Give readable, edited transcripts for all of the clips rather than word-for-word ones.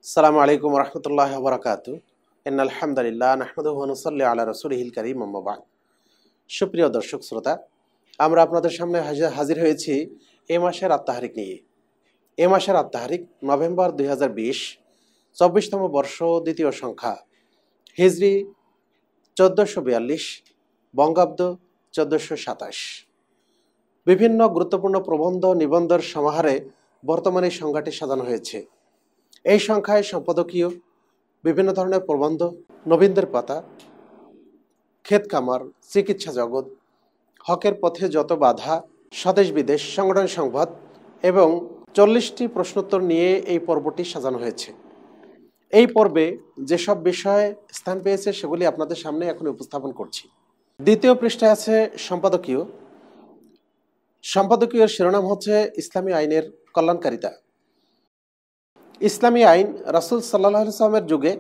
আসসালামু আলাইকুম রহমতুল্লাহি ওয়া বারাকাতুহু। ইন্নাল হামদুলিল্লাহ নাহমাদুহু ওয়া নুসাল্লি আলা রাসূলিহিল কারীম, আম্মা বা'দ। সুপ্রিয় দর্শক শ্রোতা, আমরা আপনাদের সামনে হাজির হয়েছি এ মাসের আত্মাহারিক নিয়ে। এ মাসের আত্মাহারিক নভেম্বর ২০২০, ২৪তম বর্ষ, দ্বিতীয় সংখ্যা, হিজরি ১৪৪২, বঙ্গাব্দ ১৪২৭। বিভিন্ন গুরুত্বপূর্ণ প্রবন্ধ নিবন্ধের সমাহারে বর্তমানে এই সংখ্যাটি সাজানো হয়েছে। এই সংখ্যায় সম্পাদকীয়, বিভিন্ন ধরনের প্রবন্ধ, নবীনদের পাতা, ক্ষেত খামার, চিকিৎসা জগৎ, হকের পথে যত বাধা, স্বদেশ বিদেশ, সংগঠন সংবাদ এবং ৪০টি প্রশ্নোত্তর নিয়ে এই পর্বটি সাজানো হয়েছে। এই পর্বে যেসব বিষয় স্থান পেয়েছে সেগুলি আপনাদের সামনে এখন উপস্থাপন করছি। দ্বিতীয় পৃষ্ঠায় আছে সম্পাদকীয়। সম্পাদকীয় শিরোনাম হচ্ছে ইসলামী আইনের কল্যাণকারিতা। ইসলামী আইন রাসূল সাল্লাল্লাহু আলাইহি ওয়াসাল্লামের যুগে,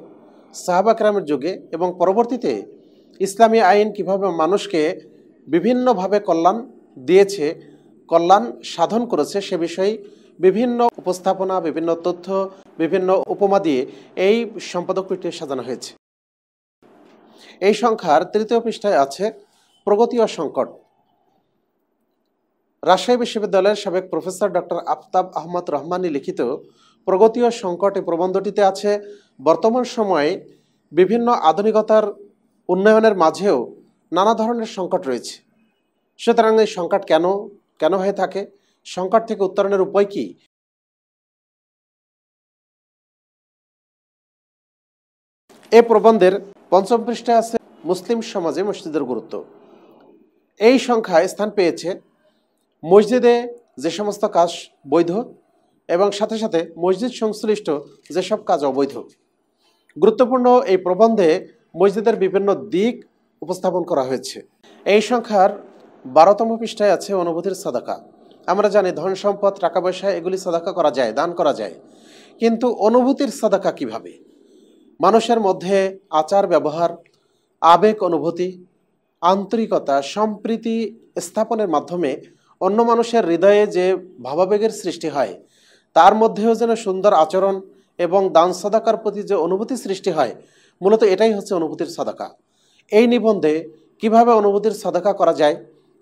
সাহাবা কেরামের যুগে এবং পরবর্তীতে ইসলামী আইন কিভাবে মানুষকে বিভিন্নভাবে কল্যাণ দিয়েছে, কল্যাণ সাধন করেছে, সে বিষয়ে বিভিন্ন উপস্থাপনা, বিভিন্ন তথ্য, বিভিন্ন উপমা দিয়ে এই সম্পাদকীয়টি সাজানো হয়েছে। এই সংখ্যার তৃতীয় পৃষ্ঠায় আছে প্রগতি ও সংকট। রাজশাহী বিশ্ববিদ্যালয়ের সাবেক প্রফেসর ডক্টর আফতাব আহমদ রহমানী লিখিত প্রগতি ও সংকট এই প্রবন্ধটিতে আছে বর্তমান সময়ে বিভিন্ন আধুনিকতার উন্নয়নের মাঝেও নানা ধরনের সংকট রয়েছে। সুতরাং এই সংকট কেন হয়ে থাকে, সংকট থেকে উত্তরণের উপায় কি, এ প্রবন্ধের পঞ্চম পৃষ্ঠায় আছে মুসলিম সমাজে মসজিদের গুরুত্ব। এই সংখ্যায় স্থান পেয়েছে মসজিদে যে সমস্ত কাজ বৈধ এবং সাথে সাথে মসজিদ সংশ্লিষ্ট যেসব কাজ অবৈধ। গুরুত্বপূর্ণ এই প্রবন্ধে মসজিদের বিভিন্ন দিক উপস্থাপন করা হয়েছে। এই সংখ্যার ১২তম পৃষ্ঠায় আছে অনুভূতির সাদাকা। আমরা জানি ধন সম্পদ, টাকা পয়সা এগুলি সাদাকা করা যায়, দান করা যায়, কিন্তু অনুভূতির সাদাকা কিভাবে? মানুষের মধ্যে আচার ব্যবহার, আবেগ অনুভূতি, আন্তরিকতা, সম্প্রীতি স্থাপনের মাধ্যমে অন্য মানুষের হৃদয়ে যে ভাবাবেগের সৃষ্টি হয়, তার মধ্যেও যেন সুন্দর আচরণ এবং দান সাদাকার প্রতি যে অনুভূতি সৃষ্টি হয়, মূলত এটাই হচ্ছে অনুভূতির সাদাকা। এই নিবন্ধে কিভাবে অনুভূতির সাদাকা করা যায়,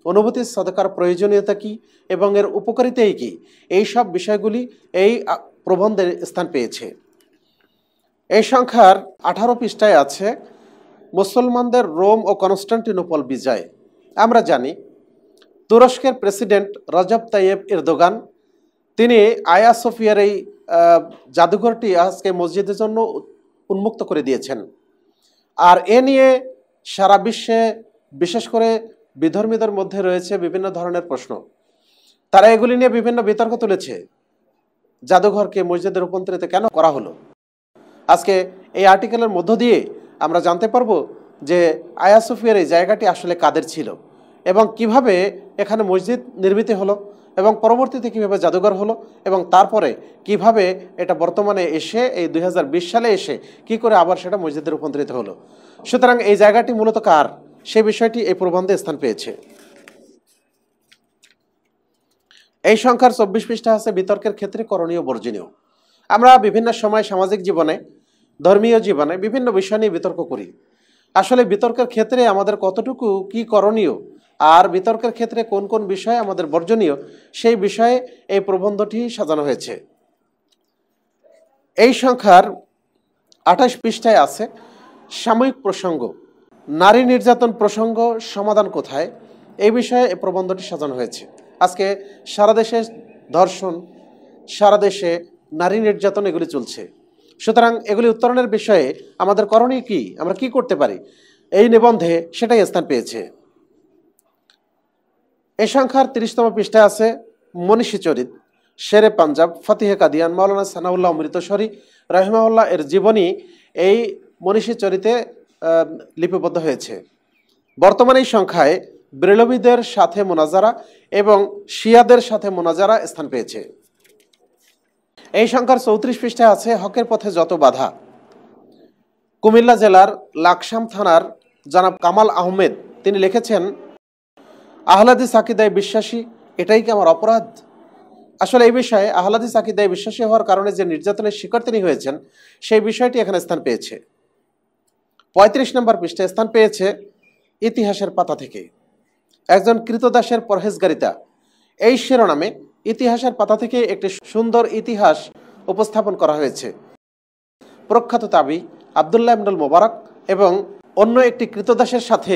অনুভূতির সাদাকার প্রয়োজনীয়তা কি এবং এর উপকারিতাই কি, এই সব বিষয়গুলি এই প্রবন্ধের স্থান পেয়েছে। এই সংখ্যার 18 পৃষ্ঠায় আছে মুসলমানদের রোম ও কনস্টান্টিনোপল বিজয়। আমরা জানি তুরস্কের প্রেসিডেন্ট রজব তাইয়েব এরদোগান তিনি আয়া সোফিয়ার এই জাদুঘরটি আজকে মসজিদের জন্য উন্মুক্ত করে দিয়েছেন। আর এ নিয়ে সারা বিশ্বে, বিশেষ করে বিধর্মীদের মধ্যে রয়েছে বিভিন্ন ধরনের প্রশ্ন। তারা এগুলি নিয়ে বিভিন্ন বিতর্ক তুলেছে। জাদুঘরকে মসজিদে রূপান্তরিত কেন করা হলো? আজকে এই আর্টিকেলের মধ্য দিয়ে আমরা জানতে পারবো যে আয়া সোফিয়ার এই জায়গাটি আসলে কাদের ছিল এবং কিভাবে এখানে মসজিদ নির্মিত হলো এবং পরবর্তীতে কিভাবে জাদুঘর হলো এবং তারপরে কিভাবে এটা বর্তমানে এসে এই ২০২০ সালে এসে কি করে আবার সেটা মসজিদে রূপান্তরিত হলো। সুতরাং এই জায়গাটি মূলত কার, সে বিষয়টি এই প্রবন্ধে স্থান পেয়েছে। এই সংখ্যার ২৪ পৃষ্ঠা আছে বিতর্কের ক্ষেত্রে করণীয় বর্জনীয়। আমরা বিভিন্ন সময় সামাজিক জীবনে, ধর্মীয় জীবনে বিভিন্ন বিষয় নিয়ে বিতর্ক করি। আসলে বিতর্কের ক্ষেত্রে আমাদের কতটুকু কি করণীয় আর বিতর্কের ক্ষেত্রে কোন কোন বিষয় আমাদের বর্জনীয়, সেই বিষয়ে এই প্রবন্ধটি সাজানো হয়েছে। এই সংখ্যার ২৮ পৃষ্ঠায় আছে সাময়িক প্রসঙ্গ, নারী নির্যাতন প্রসঙ্গ সমাধান কোথায়, এই বিষয়ে এই প্রবন্ধটি সাজানো হয়েছে। আজকে সারা দেশে ধর্ষণ, সারা দেশে নারী নির্যাতন এগুলি চলছে। সুতরাং এগুলি উত্তরণের বিষয়ে আমাদের করণীয় কি, আমরা কি করতে পারি, এই নিবন্ধে সেটাই স্থান পেয়েছে। এই সংখ্যার ৩০তম পৃষ্ঠায় আছে মনীষী চরিত, শেরে পাঞ্জাব, ফতিহে কাদিয়ান, মাওলানা সানাউল্লাহ অমৃতসরী রাহিমাহুল্লাহ এর জীবনী এই মনীষী চরিতে লিপিবদ্ধ হয়েছে। বর্তমানে এই সংখ্যায় বেরলভীদের সাথে মোনাজারা এবং শিয়াদের সাথে মোনাজারা স্থান পেয়েছে। এই সংখ্যার ৩৪ পৃষ্ঠায় আছে হকের পথে যত বাধা। কুমিল্লা জেলার লাকসাম থানার জনাব কামাল আহমেদ তিনি লিখেছেন, আহলাদিস আকীদায় বিশ্বাসী, এটাই কি আমার অপরাধ? আসলে এই বিষয়ে আহলে হাদিস আকীদায় বিশ্বাসী হওয়ার কারণে যে নির্যাতনের শিকার তিনি হয়েছেন সেই বিষয়টি এখানে স্থান পেয়েছে। ৩৫ নম্বর পৃষ্ঠায় স্থান পেয়েছে ইতিহাসের পাতা থেকে একজন কৃতদাসের পরহেজগারিতা। এই শিরোনামে ইতিহাসের পাতা থেকে একটি সুন্দর ইতিহাস উপস্থাপন করা হয়েছে। প্রখ্যাত তাবী আব্দুল্লাহ ইবনুল মুবারক এবং অন্য একটি কৃতদাসের সাথে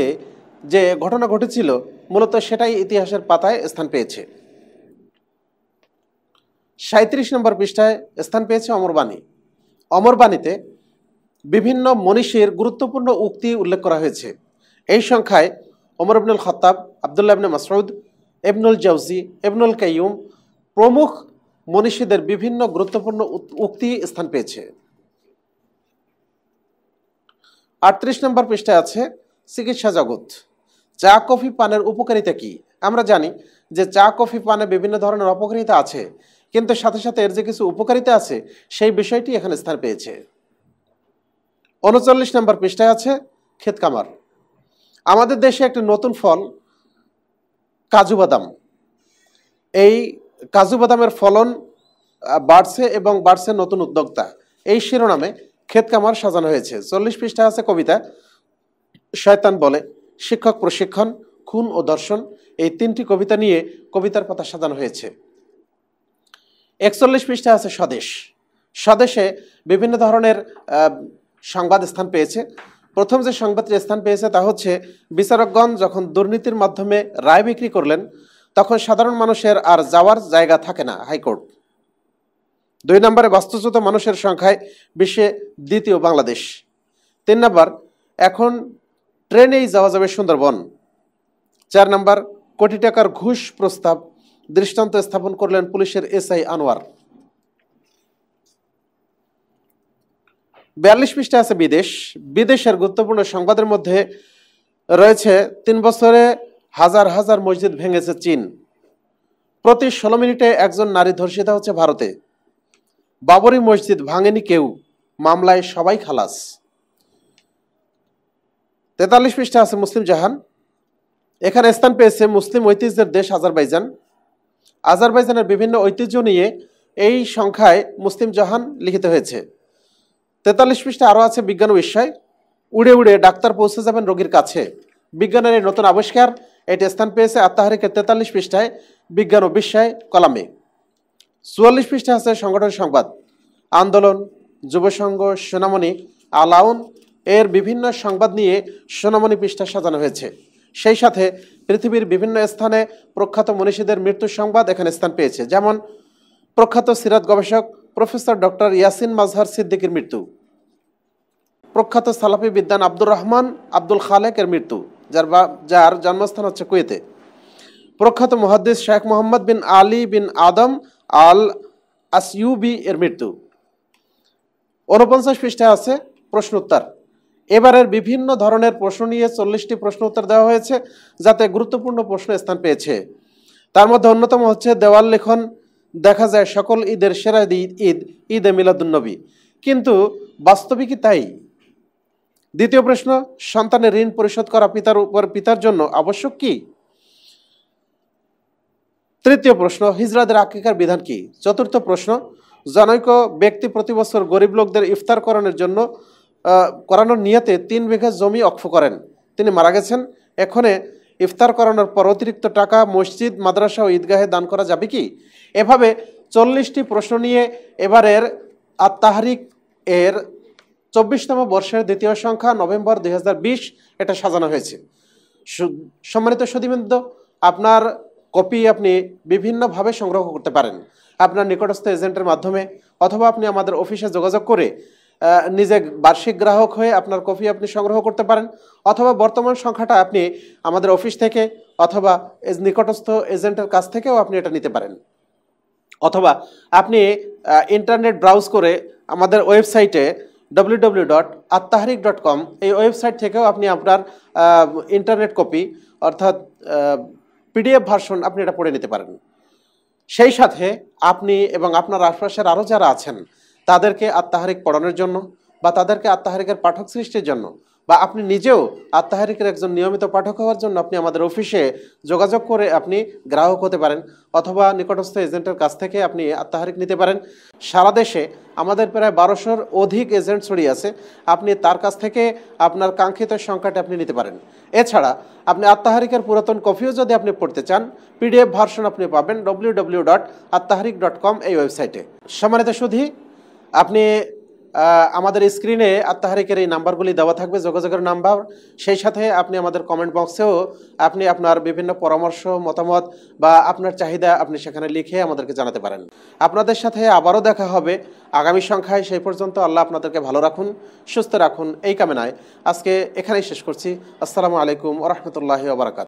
যে ঘটনা ঘটেছিল মূলত সেটাই ইতিহাসের পাতায় স্থান পেয়েছে। ৩৭ নম্বর পৃষ্ঠায় স্থান পেয়েছে অমরবাণী। অমরবাণীতে বিভিন্ন মনীষীর গুরুত্বপূর্ণ উক্তি উল্লেখ করা হয়েছে। এই সংখ্যায় ওমর ইবনুল খাত্তাব, আব্দুল্লাহ ইবনে মাসউদ, ইবনুল জাওজি, ইবনুল কাইয়ুম প্রমুখ মনীষীদের বিভিন্ন গুরুত্বপূর্ণ উক্তি স্থান পেয়েছে। ৩৮ নম্বর পৃষ্ঠায় আছে চিকিৎসা জগৎ। চা কফি পানের উপকারিতা কি? আমরা জানি যে চা কফি পানে বিভিন্ন ধরনের অপকারিতা আছে, কিন্তু সাথে সাথে এর যে কিছু উপকারিতা আছে সেই বিষয়টি এখানে স্থান পেয়েছে। ৩৯ নম্বর পৃষ্ঠায় আছে ক্ষেত কামার। আমাদের দেশে একটি নতুন ফল কাজু বাদাম। এই কাজু বাদামের ফলন বাড়ছে এবং বাড়ছে নতুন উদ্যোক্তা। এই শিরোনামে ক্ষেত কামার সাজানো হয়েছে। ৪০ পৃষ্ঠায় আছে কবিতা শয়তান বলে, শিক্ষক প্রশিক্ষণ, খুন ও দর্শন। এই তিনটি কবিতা নিয়ে কবিতার পাতা সাজানো হয়েছে। ৪১ পৃষ্ঠায় আছে স্বদেশ। স্বদেশে বিভিন্ন ধরনের সংবাদ স্থান পেয়েছে। প্রথম যে সংবাদটি স্থান পেয়েছে তা হচ্ছে বিচারকগণ যখন দুর্নীতির মাধ্যমে রায় বিক্রি করলেন তখন সাধারণ মানুষের আর যাওয়ার জায়গা থাকে না হাইকোর্ট। ২ নম্বরে বাস্তুচ্যুত মানুষের সংখ্যায় বিশ্বে দ্বিতীয় বাংলাদেশ। ৩ নম্বর এখন ট্রেনেই যাওয়া যাবে সুন্দরবন। ৪ নম্বর কোটি টাকার ঘুষ প্রস্তাব দৃষ্টান্ত স্থাপন করলেন পুলিশের এসআই আনোয়ার। ৪২ পৃষ্ঠায় আছে বিদেশ। বিদেশের গুরুত্বপূর্ণ সংবাদের মধ্যে রয়েছে ৩ বছরে হাজার হাজার মসজিদ ভেঙেছে চীন। প্রতি ১৬ মিনিটে একজন নারী ধর্ষিতা হচ্ছে ভারতে। বাবরি মসজিদ ভাঙেনি কেউ, মামলায় সবাই খালাস। ৪৩ পৃষ্ঠা আছে মুসলিম জাহান। এখানে স্থান পেয়েছে মুসলিম ঐতিহ্যের দেশ আজারবাইজান। আজারবাইজানের বিভিন্ন ঐতিহ্য নিয়ে এই সংখ্যায় মুসলিম জাহান লিখিত হয়েছে। ৪৩ পৃষ্ঠা আরও আছে বিজ্ঞান ও বিস্ময়। উড়ে উড়ে ডাক্তার পৌঁছে যাবেন রোগীর কাছে, বিজ্ঞানের এই নতুন আবিষ্কার। এটি স্থান পেয়েছে আত্মাহারিকের ৪৩ পৃষ্ঠায় বিজ্ঞান ও বিস্ময় কলামে। ৪৪ পৃষ্ঠায় আছে সংগঠন সংবাদ। আন্দোলন, যুবসংঘ, সোনামণি, আলাউন এর বিভিন্ন সংবাদ নিয়ে সোনামণি পৃষ্ঠা সাজানো হয়েছে। সেই সাথে পৃথিবীর বিভিন্ন স্থানে প্রখ্যাত মনীষীদের মৃত্যুর সংবাদ এখানে স্থান পেয়েছে। যেমন প্রখ্যাত সিরাত গবেষক প্রফেসর ডক্টর ইয়াসিন মাজহার সিদ্দিকীর মৃত্যু, প্রখ্যাত সালাফি বিদ্বান আব্দুর রহমান আব্দুল খালেকের মৃত্যু, যার জন্মস্থান হচ্ছে কুয়েতে, প্রখ্যাত মুহাদ্দিস শেখ মোহাম্মদ বিন আলী বিন আদম আল আসইউবি এর মৃত্যু। ৪৯ পৃষ্ঠায় আছে প্রশ্ন উত্তর। এবারের বিভিন্ন ধরনের প্রশ্ন নিয়ে ৪০টি প্রশ্ন উত্তর দেওয়া হয়েছে, যাতে গুরুত্বপূর্ণ প্রশ্ন স্থান পেয়েছে। তার মধ্যে অন্যতম হচ্ছে দেওয়াল লিখন দেখা যায় সকল ঈদের সেরা ঈদ ঈদে মিলাদুন্নবী, কিন্তু বাস্তবিক কি তাই? দ্বিতীয় প্রশ্ন, সন্তানের ঋণ পরিশোধ করা পিতার জন্য আবশ্যক কি? তৃতীয় প্রশ্ন, হিজড়াদের আকিকার বিধান কি? চতুর্থ প্রশ্ন, জনৈক ব্যক্তি প্রতি বছর গরিব লোকদের ইফতার করানোর নিয়তে ৩ বিঘা জমি অক্ষ করেন। তিনি মারা গেছেন। এখানে ইফতার করানোর পর অতিরিক্ত টাকা মসজিদ, মাদ্রাসা ও ঈদগাহে দান করা যাবে কি? এভাবে ৪০টি প্রশ্ন নিয়ে এবারের আত-তাহরিক এর ২৪তম বর্ষের দ্বিতীয় সংখ্যা নভেম্বর ২০২০ এটা সাজানো হয়েছে। সম্মানিত সুধীবৃন্দ, আপনার কপি আপনি বিভিন্নভাবে সংগ্রহ করতে পারেন। আপনার নিকটস্থ এজেন্টের মাধ্যমে, অথবা আপনি আমাদের অফিসে যোগাযোগ করে নিজে বার্ষিক গ্রাহক হয়ে আপনার কপি আপনি সংগ্রহ করতে পারেন, অথবা বর্তমান সংখ্যাটা আপনি আমাদের অফিস থেকে অথবা নিকটস্থ এজেন্টের কাছ থেকেও আপনি এটা নিতে পারেন, অথবা আপনি ইন্টারনেট ব্রাউজ করে আমাদের ওয়েবসাইটে www.attahrik.com এই ওয়েবসাইট থেকেও আপনি আপনার ইন্টারনেট কপি অর্থাৎ পিডিএফ ভার্সন আপনি এটা পড়ে নিতে পারেন। সেই সাথে আপনি এবং আপনার আশপাশের আরও যারা আছেন তাদেরকে আত-তাহরিক পড়ানোর জন্য বা তাদেরকে আত-তাহরিকের পাঠক সৃষ্টির জন্য বা আপনি নিজেও আত্মাহারিকের একজন নিয়মিত পাঠক হওয়ার জন্য আপনি আমাদের অফিসে যোগাযোগ করে আপনি গ্রাহক হতে পারেন, অথবা নিকটস্থ এজেন্টের কাছ থেকে আপনি আত্মাহারিক নিতে পারেন। সারা দেশে আমাদের প্রায় 1200-র অধিক এজেন্ট ছড়িয়ে আছে, আপনি তার কাছ থেকে আপনার কাঙ্ক্ষিত সংখ্যাটি আপনি নিতে পারেন। এছাড়া আপনি আত্মাহারিকের পুরাতন কপিও যদি আপনি পড়তে চান, PDF ভার্সন আপনি পাবেন www.attaharik.com এই ওয়েবসাইটে। সম্মানিত সুধী, আপনি আমাদের স্ক্রিনে আত্মাহারিকের এই নাম্বারগুলি দেওয়া থাকবে, যোগাযোগের নাম্বার। সেই সাথে আপনি আমাদের কমেন্ট বক্সেও আপনি আপনার বিভিন্ন পরামর্শ, মতামত বা আপনার চাহিদা আপনি সেখানে লিখে আমাদেরকে জানাতে পারেন। আপনাদের সাথে আবারও দেখা হবে আগামী সংখ্যায়। সেই পর্যন্ত আল্লাহ আপনাদেরকে ভালো রাখুন, সুস্থ রাখুন, এই কামনায় আজকে এখানেই শেষ করছি। আসসালামু আলাইকুম ওয়া রাহমাতুল্লাহি ওয়া বারাকাতুহু।